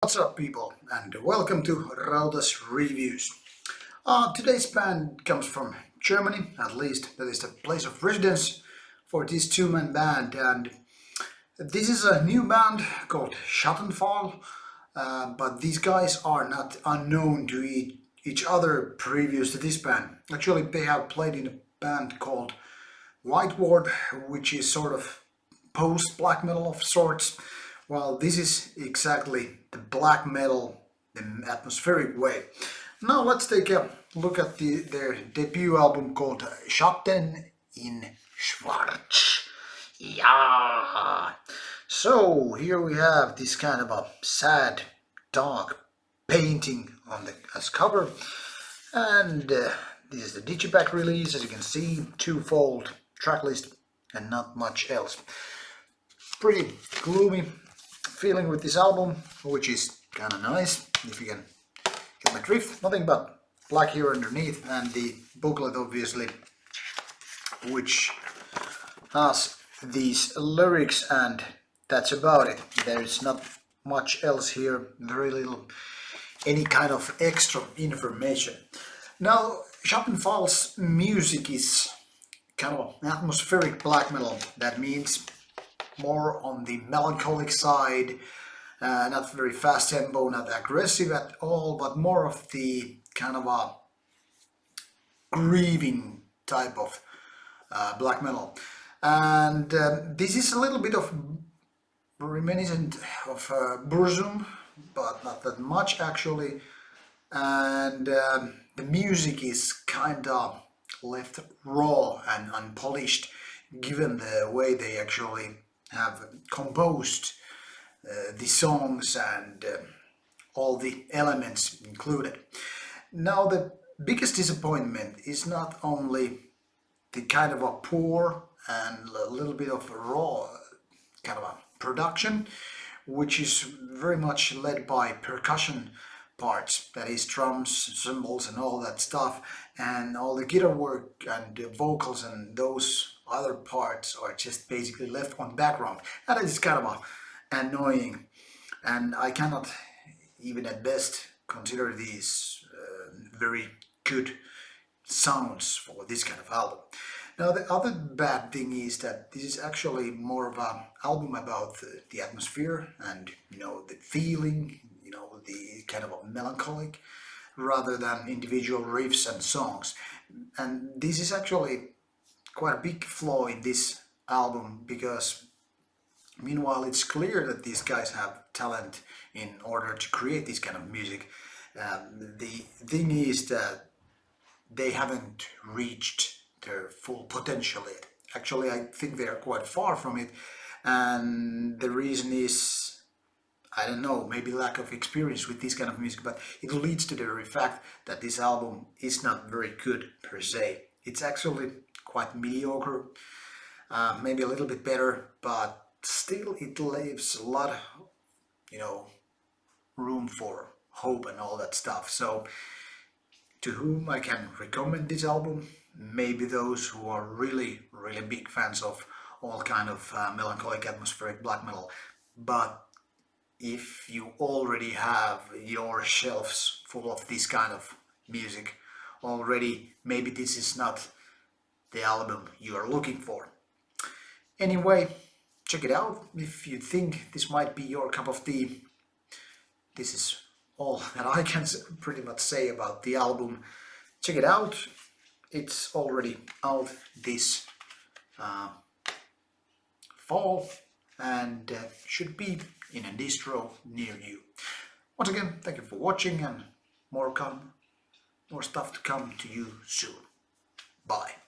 What's up, people, and welcome to Rauta's Reviews. Today's band comes from Germany, at least that is the place of residence for this two-man band, and this is a new band called Schattenfall, but these guys are not unknown to each other previous to this band. Actually, they have played in a band called White Ward, which is sort of post-black metal of sorts. Well, this is exactly the black metal in atmospheric way. Now let's take a look at their debut album called Schatten in Schwarz. Yeah. So here we have this kind of a sad, dark painting on as cover, and this is the digipack release. As you can see, twofold tracklist and not much else. Pretty gloomy feeling with this album, which is kind of nice, if you can get my drift. Nothing but black here underneath, and the booklet obviously, which has these lyrics, and that's about it. There's not much else here, very little any kind of extra information. Now, Schattenfall's music is kind of atmospheric black metal. That means more on the melancholic side, not very fast tempo, not aggressive at all, but more of the kind of a grieving type of black metal. And this is a little bit of reminiscent of Burzum, but not that much actually. And the music is kind of left raw and unpolished, given the way they actually have composed the songs and all the elements included. Now, the biggest disappointment is not only the kind of a poor and a little bit of a raw kind of a production, which is very much led by percussion parts, that is drums, cymbals and all that stuff, and all the guitar work and vocals and those other parts are just basically left on background, and it is kind of annoying, and I cannot even at best consider these very good sounds for this kind of album. Now, the other bad thing is that this is actually more of an album about the atmosphere and, you know, the feeling, you know, the kind of a melancholic, rather than individual riffs and songs. And this is actually quite a big flaw in this album, because meanwhile it's clear that these guys have talent in order to create this kind of music. The thing is that they haven't reached their full potential yet. Actually, I think they are quite far from it, and the reason is, I don't know, maybe lack of experience with this kind of music, but it leads to the very fact that this album is not very good per se. It's actually quite mediocre, maybe a little bit better, but still it leaves a lot of, you know, room for hope and all that stuff. So to whom I can recommend this album? Maybe those who are really big fans of all kind of melancholic atmospheric black metal. But if you already have your shelves full of this kind of music already, maybe this is not the album you are looking for. Anyway, check it out if you think this might be your cup of tea. This is all that I can pretty much say about the album. Check it out. It's already out this fall, and should be in a distro near you. Once again, thank you for watching, and more stuff to come to you soon. Bye.